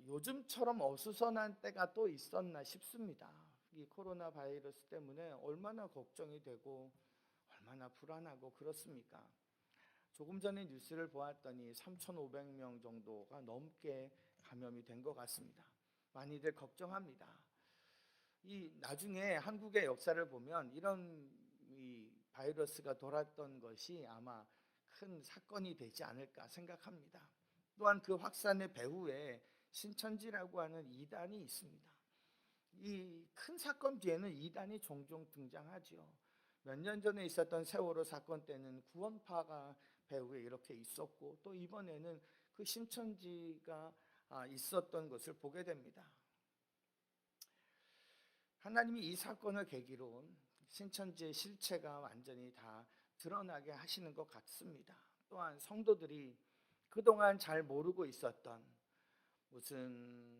요즘처럼 어수선한 때가 또 있었나 싶습니다. 이 코로나 바이러스 때문에 얼마나 걱정이 되고 얼마나 불안하고 그렇습니까? 조금 전에 뉴스를 보았더니 3,500명 정도가 넘게 감염이 된 것 같습니다. 많이들 걱정합니다. 이 나중에 한국의 역사를 보면 이런 이 바이러스가 돌았던 것이 아마 큰 사건이 되지 않을까 생각합니다. 또한 그 확산의 배후에 신천지라고 하는 이단이 있습니다. 이 큰 사건 뒤에는 이단이 종종 등장하죠. 몇 년 전에 있었던 세월호 사건 때는 구원파가 배후에 이렇게 있었고, 또 이번에는 그 신천지가 있었던 것을 보게 됩니다. 하나님이 이 사건을 계기로 신천지의 실체가 완전히 다 드러나게 하시는 것 같습니다. 또한 성도들이 그동안 잘 모르고 있었던 무슨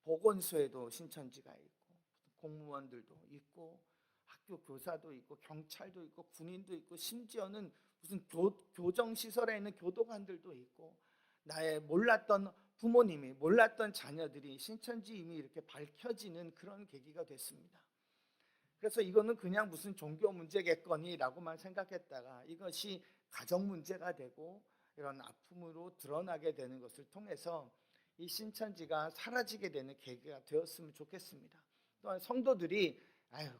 보건소에도 신천지가 있고, 공무원들도 있고, 학교 교사도 있고, 경찰도 있고, 군인도 있고, 심지어는 무슨 교정시설에 있는 교도관들도 있고, 나의 몰랐던 부모님이, 몰랐던 자녀들이 신천지 이미 이렇게 밝혀지는 그런 계기가 됐습니다. 그래서 이거는 그냥 무슨 종교 문제겠거니라고만 생각했다가 이것이 가정 문제가 되고 이런 아픔으로 드러나게 되는 것을 통해서 이 신천지가 사라지게 되는 계기가 되었으면 좋겠습니다. 또한 성도들이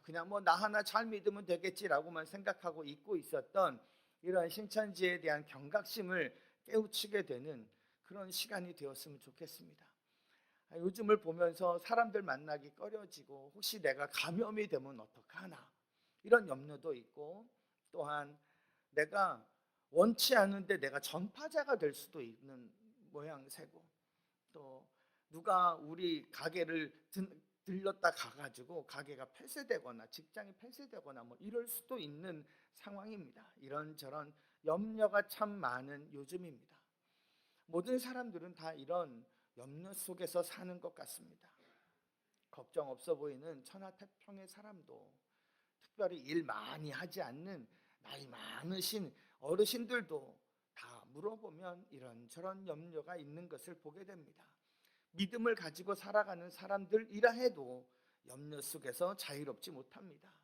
그냥 뭐 나 하나 잘 믿으면 되겠지라고만 생각하고 잊고 있었던 이런 신천지에 대한 경각심을 깨우치게 되는 그런 시간이 되었으면 좋겠습니다. 요즘을 보면서 사람들 만나기 꺼려지고 혹시 내가 감염이 되면 어떡하나 이런 염려도 있고, 또한 내가 원치 않은데 내가 전파자가 될 수도 있는 모양새고, 또 누가 우리 가게를 들렀다 가가지고 가게가 폐쇄되거나 직장이 폐쇄되거나 뭐 이럴 수도 있는 상황입니다. 이런저런 염려가 참 많은 요즘입니다. 모든 사람들은 다 이런 염려 속에서 사는 것 같습니다. 걱정 없어 보이는 천하태평의 사람도, 특별히 일 많이 하지 않는 나이 많으신 어르신들도 다 물어보면 이런저런 염려가 있는 것을 보게 됩니다. 믿음을 가지고 살아가는 사람들이라 해도 염려 속에서 자유롭지 못합니다.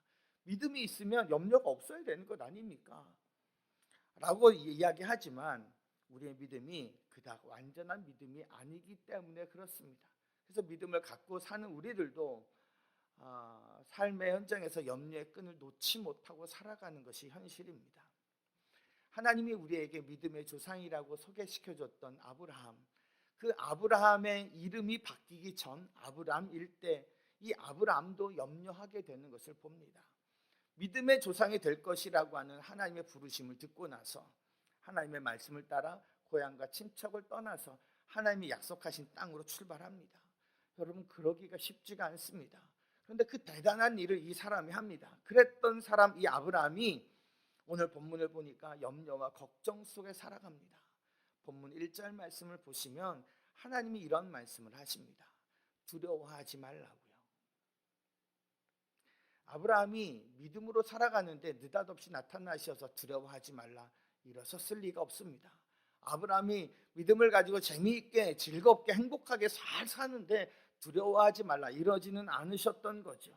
믿음이 있으면 염려가 없어야 되는 것 아닙니까? 라고 이야기하지만 우리의 믿음이 그닥 완전한 믿음이 아니기 때문에 그렇습니다. 그래서 믿음을 갖고 사는 우리들도 삶의 현장에서 염려의 끈을 놓지 못하고 살아가는 것이 현실입니다. 하나님이 우리에게 믿음의 조상이라고 소개시켜줬던 아브라함, 그 아브라함의 이름이 바뀌기 전 아브람일 때 이 아브람도 염려하게 되는 것을 봅니다. 믿음의 조상이 될 것이라고 하는 하나님의 부르심을 듣고 나서 하나님의 말씀을 따라 고향과 친척을 떠나서 하나님이 약속하신 땅으로 출발합니다. 여러분, 그러기가 쉽지가 않습니다. 그런데 그 대단한 일을 이 사람이 합니다. 그랬던 사람 이 아브라함이 오늘 본문을 보니까 염려와 걱정 속에 살아갑니다. 본문 1절 말씀을 보시면 하나님이 이런 말씀을 하십니다. 두려워하지 말라고요. 아브라함이 믿음으로 살아가는데 느닷없이 나타나셔서 두려워하지 말라 이러셨을 리가 없습니다. 아브라함이 믿음을 가지고 재미있게 즐겁게 행복하게 잘 사는데 두려워하지 말라 이러지는 않으셨던 거죠.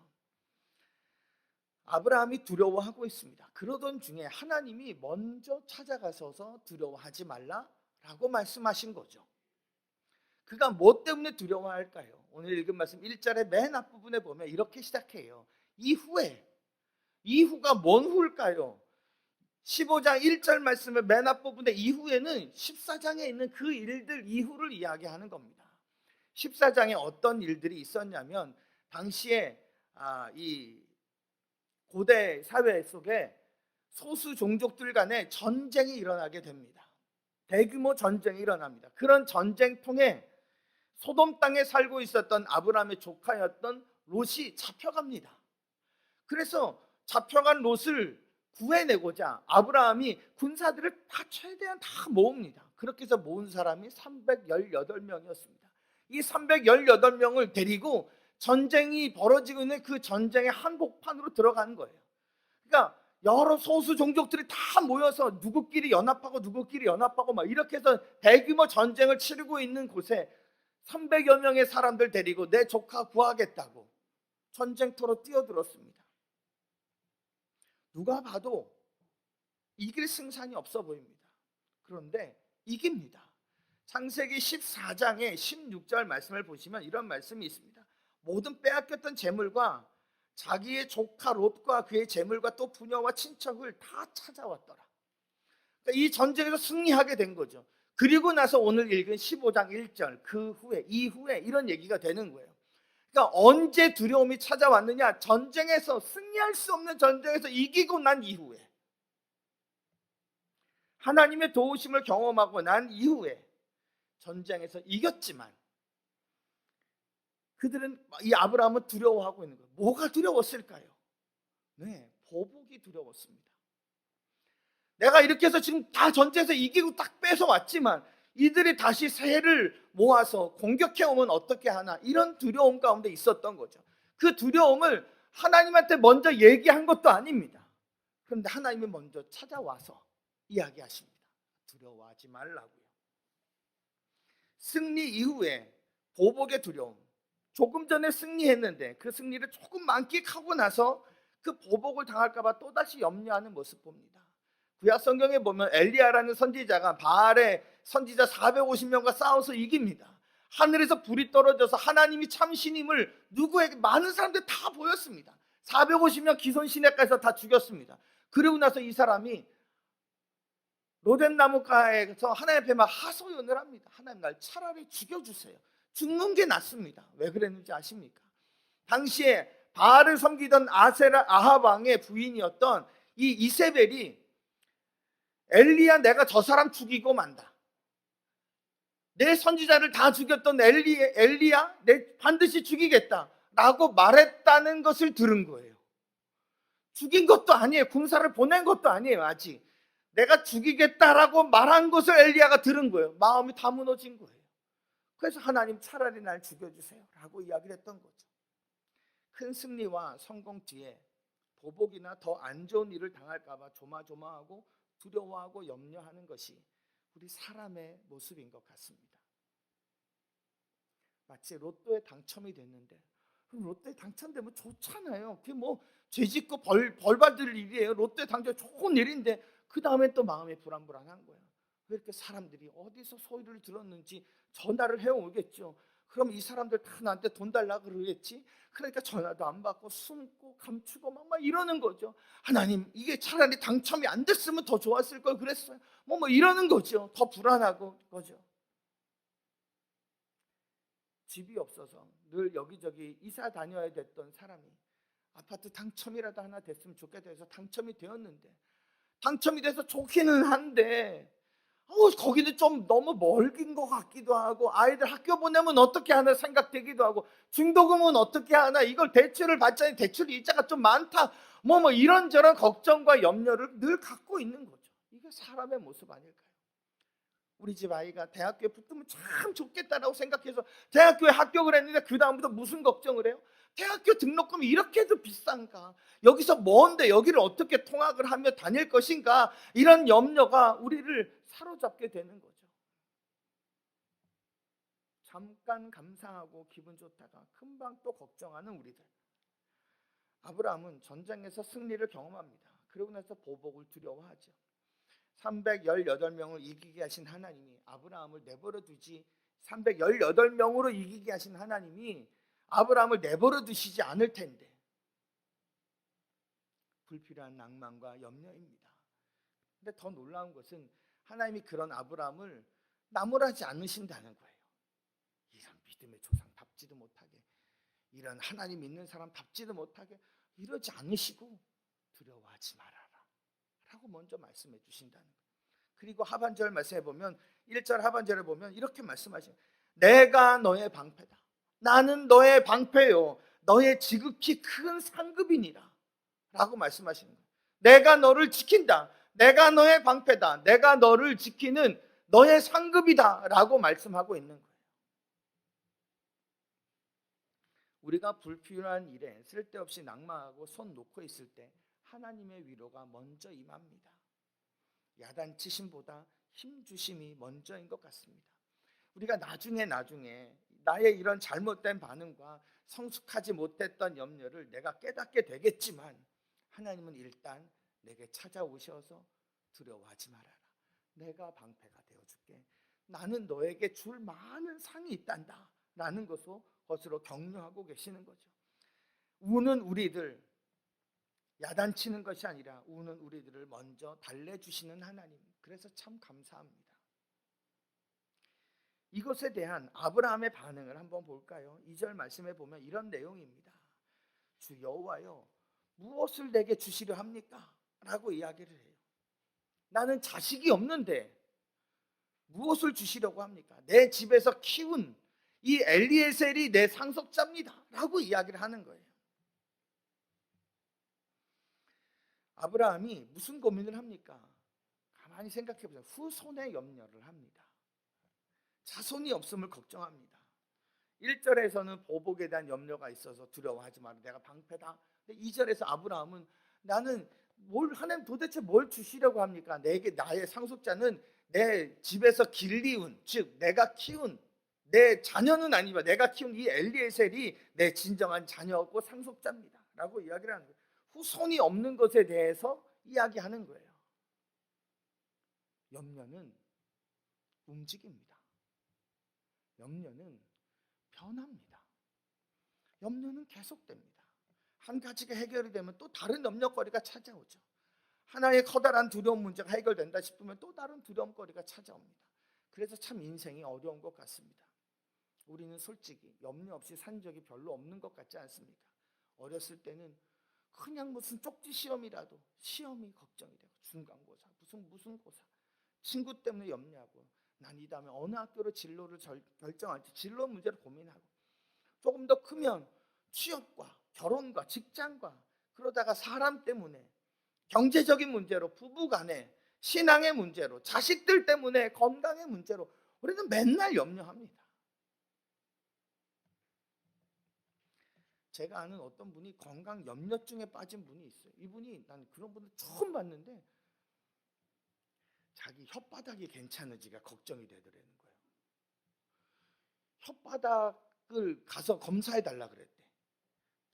아브라함이 두려워하고 있습니다. 그러던 중에 하나님이 먼저 찾아가셔서 두려워하지 말라라고 말씀하신 거죠. 그가 뭐 때문에 두려워할까요? 오늘 읽은 말씀 1절의 맨 앞부분에 보면 이렇게 시작해요. 이후가 뭔 후일까요? 15장 1절 말씀의 맨 앞부분에 이후에는 14장에 있는 그 일들 이후를 이야기하는 겁니다. 14장에 어떤 일들이 있었냐면 당시에 이 고대 사회 속에 소수 종족들 간에 전쟁이 일어나게 됩니다. 대규모 전쟁이 일어납니다. 그런 전쟁통에 소돔 땅에 살고 있었던 아브라함의 조카였던 롯이 잡혀갑니다. 그래서 잡혀간 롯을 구해내고자 아브라함이 군사들을 다 최대한 다 모읍니다. 그렇게 해서 모은 사람이 318명이었습니다. 이 318명을 데리고 전쟁이 벌어지고 있는 그 전쟁의 한복판으로 들어가는 거예요. 그러니까 여러 소수 종족들이 다 모여서 누구끼리 연합하고 막 이렇게 해서 대규모 전쟁을 치르고 있는 곳에 300여 명의 사람들 데리고 내 조카 구하겠다고 전쟁터로 뛰어들었습니다. 누가 봐도 이길 승산이 없어 보입니다. 그런데 이깁니다. 창세기 14장의 16절 말씀을 보시면 이런 말씀이 있습니다. 모든 빼앗겼던 재물과 자기의 조카 롯과 그의 재물과 또 부녀와 친척을 다 찾아왔더라. 그러니까 이 전쟁에서 승리하게 된 거죠. 그리고 나서 오늘 읽은 15장 1절 이후에 이런 얘기가 되는 거예요. 그러니까 언제 두려움이 찾아왔느냐? 전쟁에서 승리할 수 없는 전쟁에서 이기고 난 이후에, 하나님의 도우심을 경험하고 난 이후에 전쟁에서 이겼지만 그들은, 이 아브라함은 두려워하고 있는 거예요. 뭐가 두려웠을까요? 네, 보복이 두려웠습니다. 내가 이렇게 해서 지금 다 전쟁에서 이기고 딱 뺏어왔지만 이들이 다시 새를 모아서 공격해오면 어떻게 하나, 이런 두려움 가운데 있었던 거죠. 그 두려움을 하나님한테 먼저 얘기한 것도 아닙니다. 그런데 하나님이 먼저 찾아와서 이야기하십니다. 두려워하지 말라고요. 승리 이후에 보복의 두려움, 조금 전에 승리했는데 그 승리를 조금 만끽하고 나서 그 보복을 당할까 봐 또다시 염려하는 모습 봅니다. 구약 성경에 보면 엘리야라는 선지자가 바알의 선지자 450명과 싸워서 이깁니다. 하늘에서 불이 떨어져서 하나님이 참신임을 누구에게, 많은 사람들 다 보였습니다. 450명 기손 시내가에서 다 죽였습니다. 그리고 나서 이 사람이 로뎀 나무가에서 하나님 앞에 막 하소연을 합니다. 하나님, 날 차라리 죽여주세요. 죽는 게 낫습니다. 왜 그랬는지 아십니까? 당시에 바알을 섬기던 아합 왕의 부인이었던 이 이세벨이 엘리야, 내가 저 사람 죽이고 만다. 내 선지자를 다 죽였던 엘리야, 내 반드시 죽이겠다 라고 말했다는 것을 들은 거예요. 죽인 것도 아니에요. 군사를 보낸 것도 아니에요. 아직 내가 죽이겠다라고 말한 것을 엘리야가 들은 거예요. 마음이 다 무너진 거예요. 그래서 하나님, 차라리 날 죽여주세요 라고 이야기를 했던 거죠. 큰 승리와 성공 뒤에 보복이나 더 안 좋은 일을 당할까 봐 조마조마하고 두려워하고 염려하는 것이 우리 사람의 모습인 것 같습니다. 마치 로또에 당첨이 됐는데, 그럼 로또에 당첨되면 좋잖아요. 그게 뭐 죄짓고 벌 받을 일이에요. 로또에 당첨 좋은 일인데 그 다음에 또 마음이 불안불안한 거예요. 왜 이렇게 사람들이 어디서 소리를 들었는지 전화를 해오겠죠. 그럼 이 사람들 다 나한테 돈 달라 그러겠지. 그러니까 전화도 안 받고 숨고 감추고 막 이러는 거죠. 하나님, 이게 차라리 당첨이 안 됐으면 더 좋았을 걸 그랬어요. 뭐 이러는 거죠. 더 불안하고 거죠. 집이 없어서 늘 여기저기 이사 다녀야 됐던 사람이 아파트 당첨이라도 하나 됐으면 좋겠다 해서 당첨이 되었는데, 당첨이 돼서 좋기는 한데 거기는 좀 너무 멀긴 것 같기도 하고, 아이들 학교 보내면 어떻게 하나 생각되기도 하고, 중도금은 어떻게 하나, 이걸 대출을 받자니 대출 이자가 좀 많다, 뭐 이런저런 걱정과 염려를 늘 갖고 있는 거죠. 이게 사람의 모습 아닐까요? 우리 집 아이가 대학교에 붙으면 참 좋겠다라고 생각해서 대학교에 합격을 했는데 그 다음부터 무슨 걱정을 해요? 대학교 등록금이 이렇게도 비싼가? 여기서 먼데 여기를 어떻게 통학을 하며 다닐 것인가? 이런 염려가 우리를 사로잡게 되는 거죠. 잠깐 감상하고 기분 좋다가 금방 또 걱정하는 우리들. 아브라함은 전쟁에서 승리를 경험합니다. 그러고 나서 보복을 두려워하죠. 318명을 이기게 하신 하나님이 아브라함을 내버려 두지, 318명으로 이기게 하신 하나님이 아브라함을 내버려 두시지 않을 텐데 불필요한 낭만과 염려입니다. 근데 더 놀라운 것은 하나님이 그런 아브라함을 나무라지 않으신다는 거예요. 이런 믿음의 조상답지도 못하게, 이런 하나님 믿는 사람답지도 못하게 이러지 않으시고 두려워하지 말아라 라고 먼저 말씀해 주신다는 거예요. 그리고 하반절 말씀해 보면, 1절 하반절에 보면 이렇게 말씀하시죠. 내가 너의 방패다. 나는 너의 방패요, 너의 지극히 큰 상급이니라 라고 말씀하시는 거예요. 내가 너를 지킨다. 내가 너의 방패다. 내가 너를 지키는 너의 상급이다 라고 말씀하고 있는 거예요. 우리가 불필요한 일에 쓸데없이 낭만하고 손 놓고 있을 때 하나님의 위로가 먼저 임합니다. 야단치심보다 힘주심이 먼저인 것 같습니다. 우리가 나중에 나의 이런 잘못된 반응과 성숙하지 못했던 염려를 내가 깨닫게 되겠지만, 하나님은 일단 내게 찾아오셔서 두려워하지 말아라, 내가 방패가 되어줄게, 나는 너에게 줄 많은 상이 있단다 라는 것으로 격려하고 계시는 거죠. 우는 우리들 야단치는 것이 아니라 우는 우리들을 먼저 달래주시는 하나님, 그래서 참 감사합니다. 이것에 대한 아브라함의 반응을 한번 볼까요? 2절 말씀에 보면 이런 내용입니다. 주 여호와여, 무엇을 내게 주시려 합니까? 라고 이야기를 해요. 나는 자식이 없는데 무엇을 주시려고 합니까? 내 집에서 키운 이 엘리에셀이 내 상속자입니다 라고 이야기를 하는 거예요. 아브라함이 무슨 고민을 합니까? 가만히 생각해 보세요. 후손의 염려를 합니다. 자손이 없음을 걱정합니다. 1절에서는 보복에 대한 염려가 있어서 두려워하지 마라, 내가 방패다. 근데 2절에서 아브라함은 나는 하나님 도대체 뭘 주시려고 합니까? 내게 나의 상속자는 내 집에서 길리운, 즉 내가 키운 내 자녀는 아니지만 내가 키운 이 엘리에셀이 내 진정한 자녀고 상속자입니다 라고 이야기를 하는 거예요. 후손이 없는 것에 대해서 이야기하는 거예요. 염려는 움직입니다. 염려는 변합니다. 염려는 계속됩니다. 한 가지가 해결이 되면 또 다른 염려거리가 찾아오죠. 하나의 커다란 두려움 문제가 해결된다 싶으면 또 다른 두려움거리가 찾아옵니다. 그래서 참 인생이 어려운 것 같습니다. 우리는 솔직히 염려 없이 산 적이 별로 없는 것 같지 않습니까? 어렸을 때는 그냥 무슨 쪽지 시험이라도 시험이 걱정이 되고, 중간고사 무슨 고사 친구 때문에 염려하고, 난 이 다음에 어느 학교로 진로를 결정할지 진로 문제를 고민하고, 조금 더 크면 취업과 결혼과 직장과, 그러다가 사람 때문에 경제적인 문제로, 부부간에 신앙의 문제로, 자식들 때문에 건강의 문제로 우리는 맨날 염려합니다. 제가 아는 어떤 분이 건강 염려증에 빠진 분이 있어요. 이분이, 난 그런 분을 처음 봤는데 자기 혓바닥이 괜찮은지가 걱정이 되더라는 거예요. 혓바닥을 가서 검사해달라 그랬대.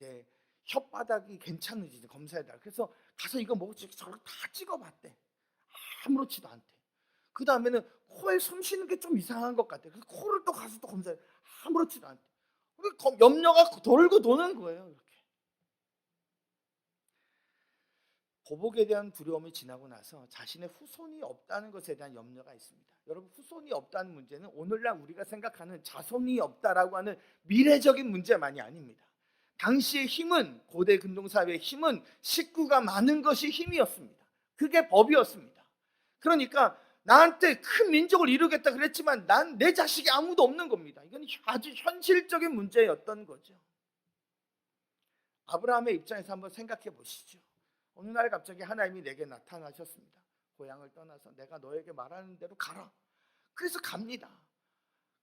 네, 혓바닥이 괜찮은지 검사해달라. 그래서 가서 이거 먹을지 저걸 다 찍어봤대. 아무렇지도 않대. 그 다음에는 코에 숨 쉬는 게 좀 이상한 것 같아. 그래서 코를 또 가서 또 검사해. 아무렇지도 않대. 염려가 돌고 도는 거예요. 이렇게. 보복에 대한 두려움이 지나고 나서 자신의 후손이 없다는 것에 대한 염려가 있습니다. 여러분, 후손이 없다는 문제는 오늘날 우리가 생각하는 자손이 없다라고 하는 미래적인 문제만이 아닙니다. 당시의 힘은, 고대 근동사회의 힘은 식구가 많은 것이 힘이었습니다. 그게 법이었습니다. 그러니까 나한테 큰 민족을 이루겠다 그랬지만 내 자식이 아무도 없는 겁니다. 이건 아주 현실적인 문제였던 거죠. 아브라함의 입장에서 한번 생각해 보시죠. 어느 날 갑자기 하나님이 내게 나타나셨습니다. 고향을 떠나서 내가 너에게 말하는 대로 가라. 그래서 갑니다.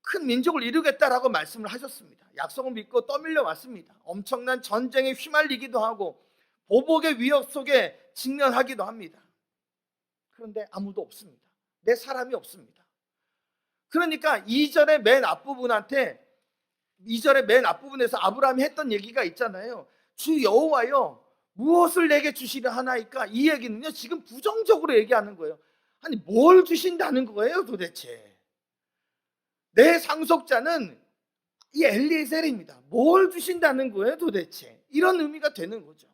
큰 민족을 이루겠다라고 말씀을 하셨습니다. 약속을 믿고 떠밀려 왔습니다. 엄청난 전쟁에 휘말리기도 하고 보복의 위협 속에 직면하기도 합니다. 그런데 아무도 없습니다. 내 사람이 없습니다. 그러니까 2절의 맨 앞부분에서 아브라함이 했던 얘기가 있잖아요. 주 여호와여, 무엇을 내게 주시려 하나이까? 이 얘기는요, 지금 부정적으로 얘기하는 거예요. 아니, 뭘 주신다는 거예요 도대체? 내 상속자는 이 엘리에셀입니다. 뭘 주신다는 거예요 도대체? 이런 의미가 되는 거죠.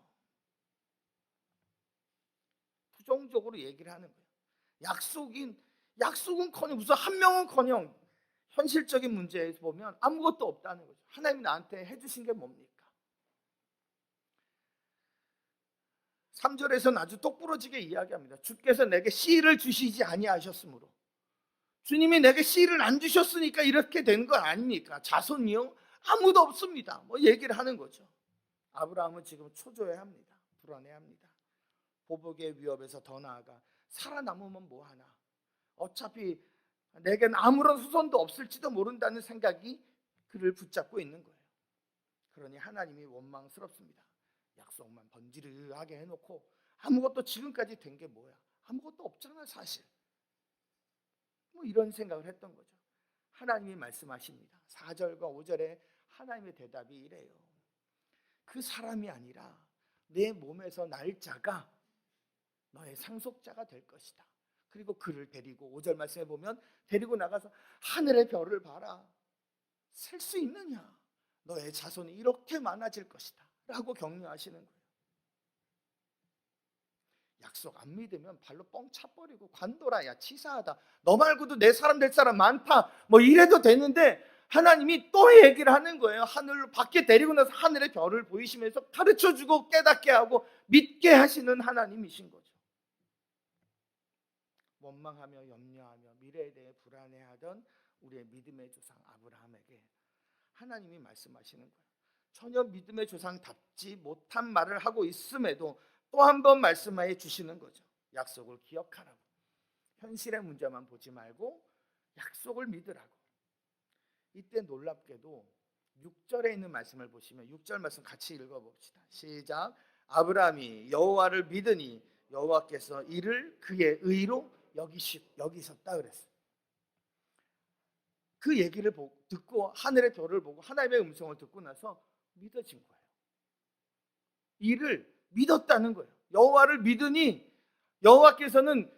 부정적으로 얘기를 하는 거예요. 약속은커녕, 무슨 한 명은커녕 현실적인 문제에서 보면 아무것도 없다는 거죠. 하나님이 나한테 해주신 게 뭡니까? 3절에서는 아주 똑부러지게 이야기합니다. 주께서 내게 씨를 주시지 아니하셨으므로, 주님이 내게 씨를 안 주셨으니까 이렇게 된 거 아닙니까? 자손이요? 아무도 없습니다. 뭐 얘기를 하는 거죠. 아브라함은 지금 초조해합니다. 불안해합니다. 보복의 위협에서 더 나아가 살아남으면 뭐하나, 어차피 내겐 아무런 후손도 없을지도 모른다는 생각이 그를 붙잡고 있는 거예요. 그러니 하나님이 원망스럽습니다. 약속만 번지르하게 해놓고 아무것도 지금까지 된 게 뭐야? 아무것도 없잖아 사실. 뭐 이런 생각을 했던 거죠. 하나님이 말씀하십니다. 4절과 5절에 하나님의 대답이 이래요. 그 사람이 아니라 내 몸에서 날 자가 너의 상속자가 될 것이다. 그리고 그를 데리고 5절 말씀에 보면 데리고 나가서 하늘의 별을 봐라. 셀 수 있느냐? 너의 자손이 이렇게 많아질 것이다 라고 격려하시는 거예요. 약속 안 믿으면 발로 뻥 차버리고 관둬라. 야 치사하다. 너 말고도 내 사람 될 사람 많다. 뭐 이래도 되는데 하나님이 또 얘기를 하는 거예요. 하늘로 밖에 데리고 나서 하늘의 별을 보이시면서 가르쳐주고 깨닫게 하고 믿게 하시는 하나님이신 거죠. 원망하며 염려하며 미래에 대해 불안해하던 우리의 믿음의 조상 아브라함에게 하나님이 말씀하시는 거예요. 전혀 믿음의 조상답지 못한 말을 하고 있음에도 또 한 번 말씀해 주시는 거죠. 약속을 기억하라고. 현실의 문제만 보지 말고 약속을 믿으라고. 이때 놀랍게도 6절에 있는 말씀을 보시면 6절 말씀 같이 읽어봅시다. 시작. 아브라함이 여호와를 믿으니 여호와께서 이를 그의 의로 여기셨다 그랬어요. 그 얘기를 듣고 하늘의 별을 보고 하나님의 음성을 듣고 나서 믿어진 거예요. 이를 믿었다는 거예요. 여호와를 믿으니 여호와께서는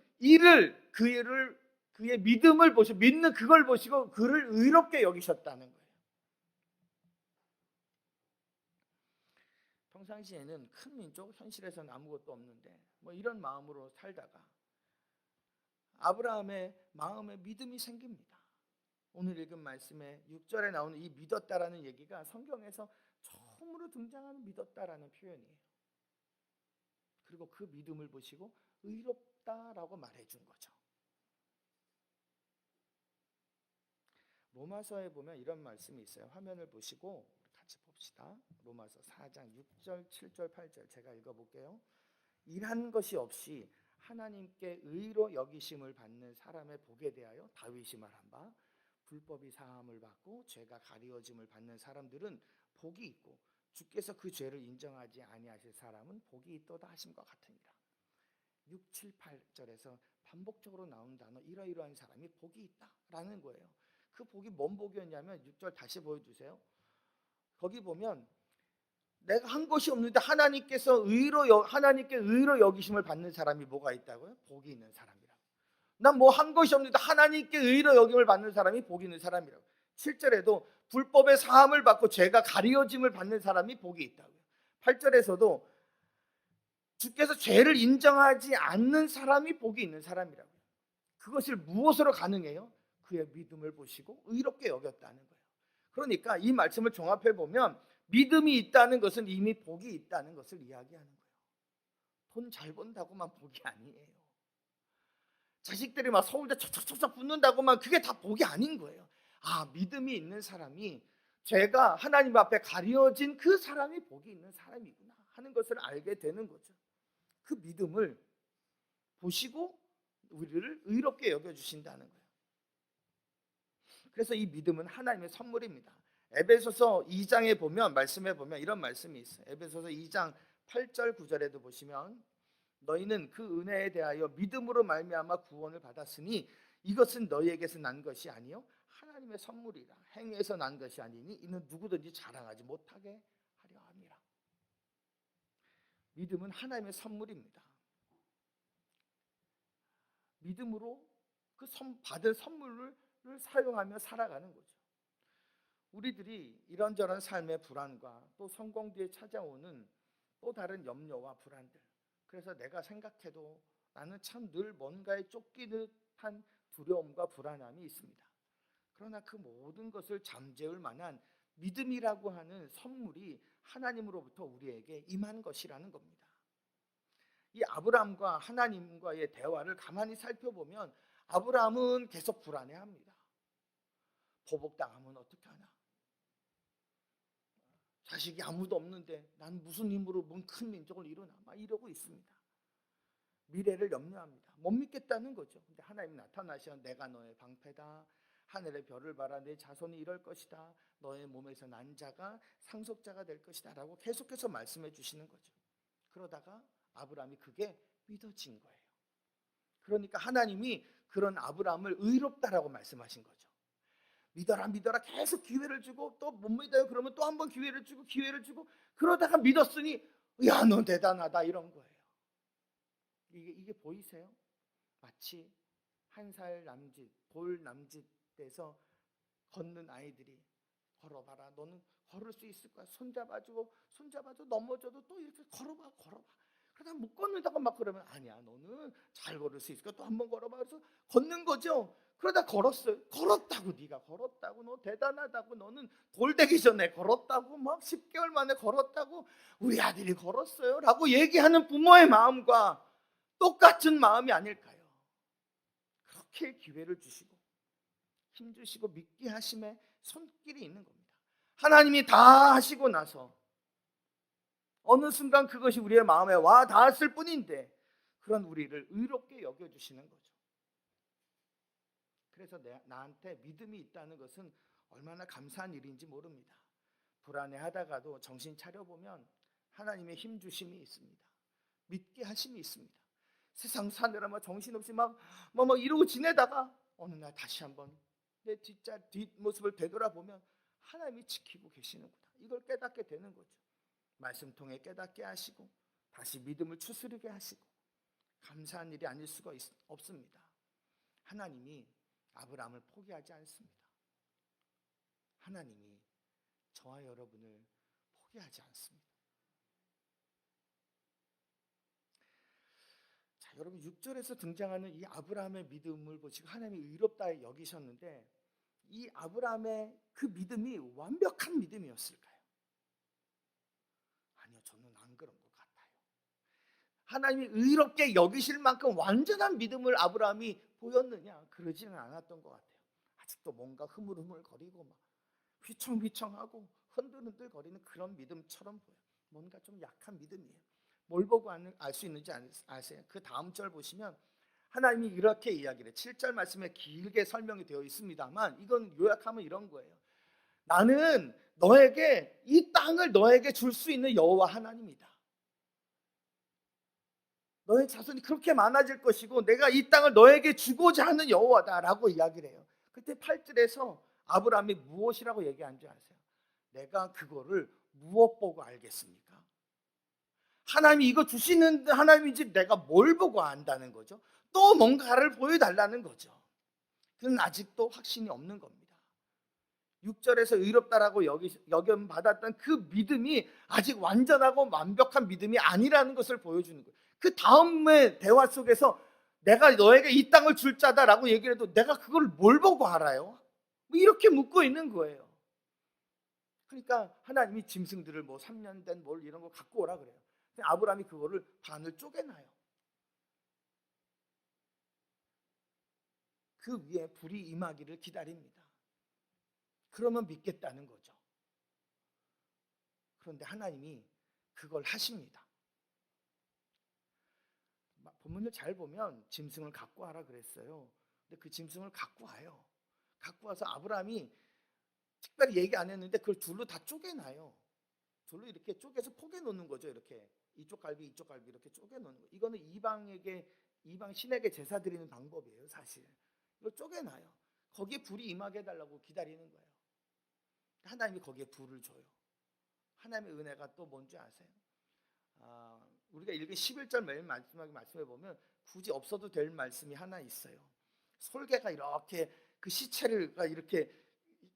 그의 믿음을 보시고 믿는 그걸 보시고 그를 의롭게 여기셨다는 거예요. 평상시에는 큰 민족, 현실에서는 아무것도 없는데 뭐 이런 마음으로 살다가 아브라함의 마음에 믿음이 생깁니다. 오늘 읽은 말씀에 6절에 나오는 이 믿었다라는 얘기가 성경에서 처음으로 등장하는 믿었다라는 표현이에요. 그리고 그 믿음을 보시고 의롭다라고 말해준 거죠. 로마서에 보면 이런 말씀이 있어요. 화면을 보시고 같이 봅시다. 로마서 4장 6절, 7절, 8절 제가 읽어볼게요. 일한 것이 없이 하나님께 의로 여기심을 받는 사람의 복에 대하여 다윗이 말한 바 불법이 사함을 받고 죄가 가리워짐을 받는 사람들은 복이 있고 주께서 그 죄를 인정하지 아니하실 사람은 복이 있도다 하심과 같으니라. 6, 7, 8절에서 반복적으로 나오는 단어 이러이러한 사람이 복이 있다라는 거예요. 그 복이 뭔 복이었냐면 6절 다시 보여주세요. 거기 보면 내가 한 것이 없는데 하나님께 의로 여기심을 받는 사람이 뭐가 있다고요? 복이 있는 사람이라고. 난 뭐 한 것이 없는데 하나님께 의로 여김을 받는 사람이 복이 있는 사람이라고. 7절에도 불법의 사함을 받고 죄가 가리워짐을 받는 사람이 복이 있다고요. 8절에서도 주께서 죄를 인정하지 않는 사람이 복이 있는 사람이라고요. 그것을 무엇으로 가능해요? 그의 믿음을 보시고 의롭게 여겼다는 거예요. 그러니까 이 말씀을 종합해 보면 믿음이 있다는 것은 이미 복이 있다는 것을 이야기하는 거예요. 돈 잘 번다고만 복이 아니에요. 자식들이 막 서울대 척척척 붙는다고만 그게 다 복이 아닌 거예요. 아, 믿음이 있는 사람이 죄가 하나님 앞에 가려진 그 사람이 복이 있는 사람이구나 하는 것을 알게 되는 거죠. 그 믿음을 보시고 우리를 의롭게 여겨주신다는 거예요. 그래서 이 믿음은 하나님의 선물입니다. 에베소서 2장에 보면 말씀해 보면 이런 말씀이 있어요. 에베소서 2장 8절 9절에도 보시면 너희는 그 은혜에 대하여 믿음으로 말미암아 구원을 받았으니 이것은 너희에게서 난 것이 아니요 하나님의 선물이라. 행위에서 난 것이 아니니 이는 누구든지 자랑하지 못하게 하려 함이라. 믿음은 하나님의 선물입니다. 믿음으로 그 받은 선물을 사용하며 살아가는 거죠. 우리들이 이런저런 삶의 불안과 또 성공 뒤에 찾아오는 또 다른 염려와 불안들, 그래서 내가 생각해도 나는 참 늘 뭔가에 쫓기듯한 두려움과 불안함이 있습니다. 그러나 그 모든 것을 잠재울 만한 믿음이라고 하는 선물이 하나님으로부터 우리에게 임한 것이라는 겁니다. 이 아브라함과 하나님과의 대화를 가만히 살펴보면 아브라함은 계속 불안해합니다. 보복당하면 어떻게 하나? 자식이 아무도 없는데 난 무슨 힘으로 뭔 큰 민족을 이루나? 막 이러고 있습니다. 미래를 염려합니다. 못 믿겠다는 거죠. 근데 하나님이 나타나셔 내가 너의 방패다. 하늘의 별을 봐라. 내 자손이 이럴 것이다. 너의 몸에서 난 자가 상속자가 될 것이다 라고 계속해서 말씀해 주시는 거죠. 그러다가 아브라함이 그게 믿어진 거예요. 그러니까 하나님이 그런 아브라함을 의롭다라고 말씀하신 거죠. 믿어라 믿어라 계속 기회를 주고 또 못 믿어요 그러면 또 한 번 기회를 주고 그러다가 믿었으니 야 너 대단하다 이런 거예요. 이게 보이세요? 마치 한 살 남짓 돌 남짓돼서 걷는 아이들이 걸어봐라 너는 걸을 수 있을 거야. 손잡아줘 넘어져도 또 이렇게 걸어봐 그러다 못 걷는다고 막 그러면 아니야 너는 잘 걸을 수 있을 거야. 또 한 번 걸어봐. 그래서 걷는 거죠. 그러다 걸었어요. 걸었다고 네가 걸었다고 너 대단하다고 너는 돌 되기 전에 걸었다고 막 10개월 만에 걸었다고 우리 아들이 걸었어요 라고 얘기하는 부모의 마음과 똑같은 마음이 아닐까요? 그렇게 기회를 주시고 힘주시고 믿게 하심에 손길이 있는 겁니다. 하나님이 다 하시고 나서 어느 순간 그것이 우리의 마음에 와 닿았을 뿐인데 그런 우리를 의롭게 여겨주시는 거죠. 그래서 나한테 믿음이 있다는 것은 얼마나 감사한 일인지 모릅니다. 불안해하다가도 정신 차려보면 하나님의 힘주심이 있습니다. 믿게 하심이 있습니다. 세상 사느라 막 정신없이 막 이러고 지내다가 어느 날 다시 한번 내 뒷모습을 되돌아보면 하나님이 지키고 계시는구나. 이걸 깨닫게 되는 거죠. 말씀 통해 깨닫게 하시고 다시 믿음을 추스르게 하시고 감사한 일이 아닐 수가 없습니다. 하나님이 아브라함을 포기하지 않습니다. 하나님이 저와 여러분을 포기하지 않습니다. 자, 여러분 6절에서 등장하는 이 아브라함의 믿음을 보시고 하나님이 의롭다 여기셨는데 이 아브라함의 그 믿음이 완벽한 믿음이었을까요? 아니요, 저는 안 그런 것 같아요. 하나님이 의롭게 여기실 만큼 완전한 믿음을 아브라함이 보였느냐? 그러지는 않았던 것 같아요. 아직도 뭔가 흐물흐물거리고 막 휘청휘청하고 흔들흔들 거리는 그런 믿음처럼 보여요. 뭔가 좀 약한 믿음이에요. 뭘 보고 알 수 있는지 아세요? 그 다음 절 보시면 하나님이 이렇게 이야기를 해요. 7절 말씀에 길게 설명이 되어 있습니다만 이건 요약하면 이런 거예요. 나는 너에게 이 땅을 너에게 줄 수 있는 여호와 하나님이다. 너의 자손이 그렇게 많아질 것이고 내가 이 땅을 너에게 주고자 하는 여호와다라고 이야기를 해요. 그때 8절에서 아브라함이 무엇이라고 얘기한 줄 아세요? 내가 그거를 무엇 보고 알겠습니까? 하나님이 이거 주시는 하나님인지 내가 뭘 보고 안다는 거죠? 또 뭔가를 보여달라는 거죠. 그는 아직도 확신이 없는 겁니다. 6절에서 의롭다라고 여김받았던 그 믿음이 아직 완전하고 완벽한 믿음이 아니라는 것을 보여주는 거예요. 그 다음의 대화 속에서 내가 너에게 이 땅을 줄 자다라고 얘기를 해도 내가 그걸 뭘 보고 알아요? 이렇게 묻고 있는 거예요. 그러니까 하나님이 짐승들을 3년 된 뭘 이런 거 갖고 오라 그래요. 아브라함이 그거를 반을 쪼개놔요. 그 위에 불이 임하기를 기다립니다. 그러면 믿겠다는 거죠. 그런데 하나님이 그걸 하십니다. 본문을 잘 보면 짐승을 갖고 와라 그랬어요. 근데 그 짐승을 갖고 와요. 갖고 와서 아브라함이 특별히 얘기 안 했는데 그걸 둘로 다 쪼개놔요. 둘로 이렇게 쪼개서 포개 놓는 거죠. 이렇게 이쪽 갈비 이렇게 쪼개 놓는 거. 이거는 이방 신에게 제사 드리는 방법이에요. 사실 이걸 쪼개놔요. 거기에 불이 임하게 해달라고 기다리는 거예요. 하나님이 거기에 불을 줘요. 하나님의 은혜가 또 뭔지 아세요? 우리가 읽은 11절 맨 마지막에 말씀해 보면 굳이 없어도 될 말씀이 하나 있어요. 솔개가 이렇게 그 시체가 이렇게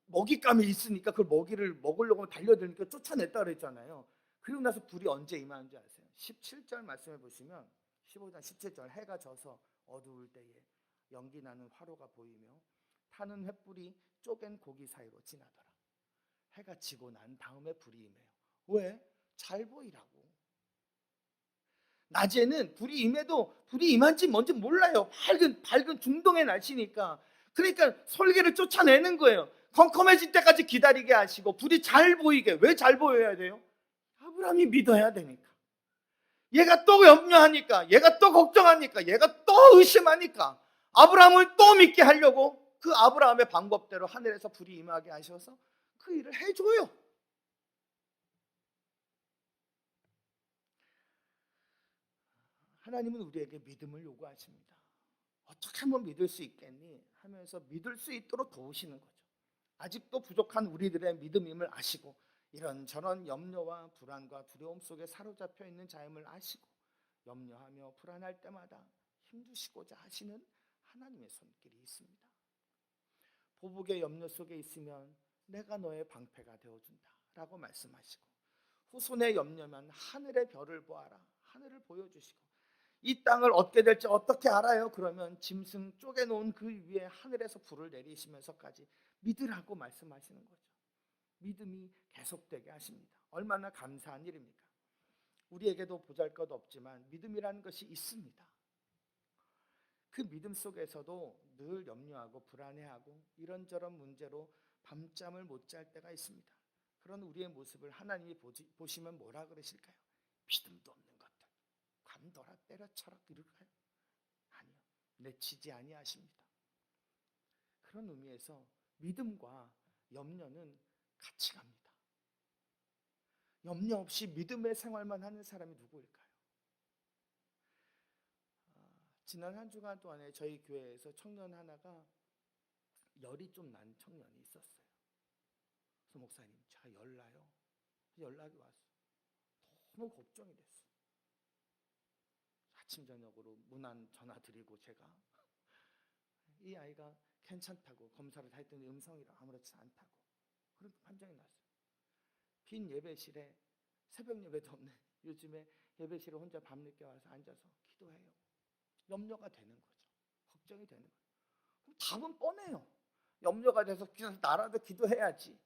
먹잇감이 있으니까 그 먹이를 먹으려고 달려들니까 쫓아냈다 그랬잖아요. 그리고 나서 불이 언제 임하는지 아세요? 17절 말씀해 보시면 15장 17절 해가 져서 어두울 때에 연기 나는 화로가 보이며 타는 횃불이 쪼갠 고기 사이로 지나더라. 해가 지고 난 다음에 불이 임해요. 왜? 잘 보이라고. 낮에는 불이 임해도 불이 임한지 뭔지 몰라요. 밝은 중동의 날씨니까. 그러니까 솔개를 쫓아내는 거예요. 컴컴해질 때까지 기다리게 하시고 불이 잘 보이게. 왜 잘 보여야 돼요? 아브라함이 믿어야 되니까. 얘가 또 염려하니까, 얘가 또 걱정하니까, 얘가 또 의심하니까 아브라함을 또 믿게 하려고 그 아브라함의 방법대로 하늘에서 불이 임하게 하셔서 그 일을 해줘요. 하나님은 우리에게 믿음을 요구하십니다. 어떻게 하면 믿을 수 있겠니? 하면서 믿을 수 있도록 도우시는 거죠. 아직도 부족한 우리들의 믿음임을 아시고 이런저런 염려와 불안과 두려움 속에 사로잡혀 있는 자임을 아시고 염려하며 불안할 때마다 힘주시고자 하시는 하나님의 손길이 있습니다. 보복의 염려 속에 있으면 내가 너의 방패가 되어준다 라고 말씀하시고, 후손의 염려면 하늘의 별을 보아라, 하늘을 보여주시고, 이 땅을 얻게 될지 어떻게 알아요? 그러면 짐승 쪼개놓은 그 위에 하늘에서 불을 내리시면서까지 믿으라고 말씀하시는 거죠. 믿음이 계속되게 하십니다. 얼마나 감사한 일입니까? 우리에게도 보잘것 없지만 믿음이라는 것이 있습니다. 그 믿음 속에서도 늘 염려하고 불안해하고 이런저런 문제로 밤잠을 못 잘 때가 있습니다. 그런 우리의 모습을 하나님이 보시면 뭐라 그러실까요? 믿음도 없는 것들, 관둬라 때려쳐라 이럴까요? 아니요, 내치지 아니하십니다. 그런 의미에서 믿음과 염려는 같이 갑니다. 염려 없이 믿음의 생활만 하는 사람이 누구일까요? 지난 한 주간 동안에 저희 교회에서 청년 하나가 열이 좀 난 청년이 있었어요. 그래서 목사님, 제가 열 나요. 연락이 왔어요. 너무 걱정이 됐어요. 아침 저녁으로 문안 전화 드리고 제가 이 아이가 괜찮다고 검사를 다 했더니 음성이라 아무렇지 않다고 그런 판정이 났어요. 빈 예배실에 새벽 예배도 없는 요즘에 예배실에 혼자 밤늦게 와서 앉아서 기도해요. 염려가 되는 거죠. 걱정이 되는 거예요. 그럼 답은 뻔해요. 염려가 돼서 나라도 기도해야지.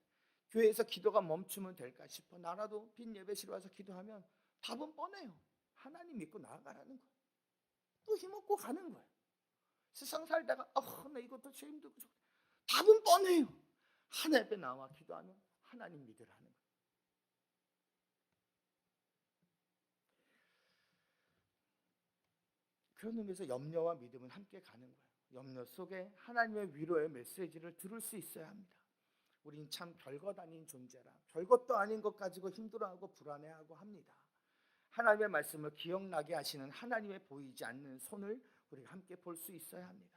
교회에서 기도가 멈추면 될까 싶어. 나라도 빈 예배실에 와서 기도하면 답은 뻔해요. 하나님 믿고 나아가라는 거예요. 또 힘없고 가는 거예요. 세상 살다가 나 이것도 힘들고 답은 뻔해요. 하나님 앞에 나와 기도하면 하나님 믿으라는 거예요. 그런 의미에서 염려와 믿음은 함께 가는 거예요. 염려 속에 하나님의 위로의 메시지를 들을 수 있어야 합니다. 우린 참 별것 아닌 존재라 별것도 아닌 것 가지고 힘들어하고 불안해하고 합니다. 하나님의 말씀을 기억나게 하시는 하나님의 보이지 않는 손을 우리가 함께 볼 수 있어야 합니다.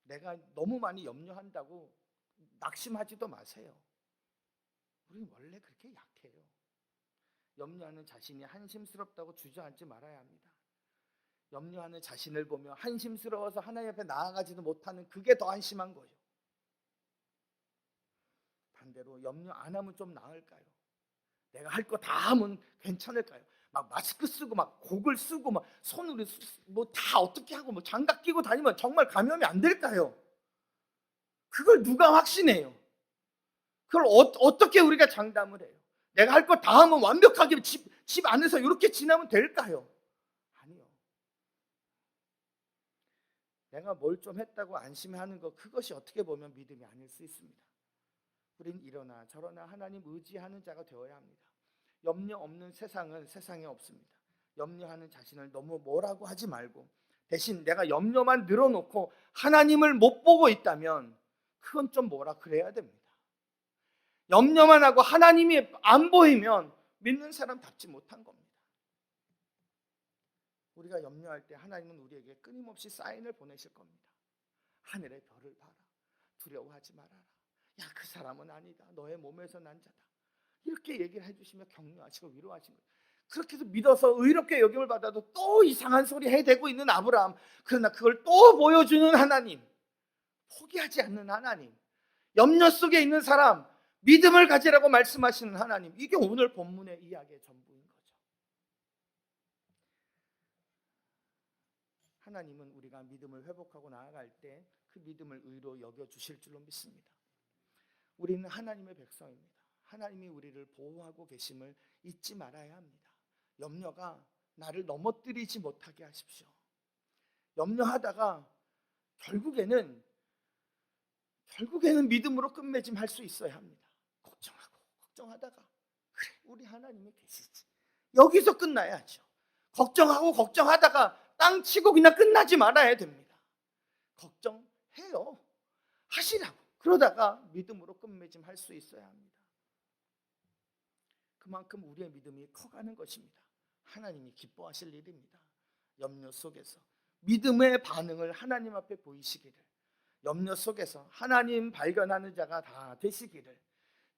내가 너무 많이 염려한다고 낙심하지도 마세요. 우리는 원래 그렇게 약해요. 염려하는 자신이 한심스럽다고 주저앉지 말아야 합니다. 염려하는 자신을 보며 한심스러워서 하나님 앞에 나아가지도 못하는 그게 더 한심한 거예요. 반대로 염려 안 하면 좀 나을까요? 내가 할 거 다 하면 괜찮을까요? 막 마스크 쓰고 막 고글 쓰고 막 손으로 뭐 다 어떻게 하고 뭐 장갑 끼고 다니면 정말 감염이 안 될까요? 그걸 누가 확신해요? 그걸 어떻게 우리가 장담을 해요? 내가 할 거 다 하면 완벽하게 집 안에서 이렇게 지나면 될까요? 아니요. 내가 뭘 좀 했다고 안심하는 것, 그것이 어떻게 보면 믿음이 아닐 수 있습니다. 우린 이러나 저러나 하나님 의지하는 자가 되어야 합니다. 염려 없는 세상은 세상에 없습니다. 염려하는 자신을 너무 뭐라고 하지 말고 대신 내가 염려만 늘어놓고 하나님을 못 보고 있다면 그건 좀 뭐라 그래야 됩니다. 염려만 하고 하나님이 안 보이면 믿는 사람답지 못한 겁니다. 우리가 염려할 때 하나님은 우리에게 끊임없이 사인을 보내실 겁니다. 하늘의 별을 봐라. 두려워하지 말아라. 야, 그 사람은 아니다. 너의 몸에서 난 자다. 이렇게 얘기를 해주시며 격려하시고 위로하신 거예요. 그렇게 해서 믿어서 의롭게 여김을 받아도 또 이상한 소리 해대고 있는 아브라함, 그러나 그걸 또 보여주는 하나님, 포기하지 않는 하나님, 염려 속에 있는 사람 믿음을 가지라고 말씀하시는 하나님, 이게 오늘 본문의 이야기의 전부인 거죠. 하나님은 우리가 믿음을 회복하고 나아갈 때 그 믿음을 의로 여겨주실 줄로 믿습니다. 우리는 하나님의 백성입니다. 하나님이 우리를 보호하고 계심을 잊지 말아야 합니다. 염려가 나를 넘어뜨리지 못하게 하십시오. 염려하다가 결국에는 믿음으로 끝맺음할 수 있어야 합니다. 걱정하다가 그래, 우리 하나님이 계시지. 여기서 끝나야죠. 걱정하다가 땅 치고 그냥 끝나지 말아야 됩니다. 걱정해요. 하시라고. 그러다가 믿음으로 끝맺음할 수 있어야 합니다. 그만큼 우리의 믿음이 커가는 것입니다. 하나님이 기뻐하실 일입니다. 염려 속에서 믿음의 반응을 하나님 앞에 보이시기를, 염려 속에서 하나님 발견하는 자가 다 되시기를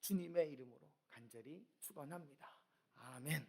주님의 이름으로 간절히 축원합니다. 아멘.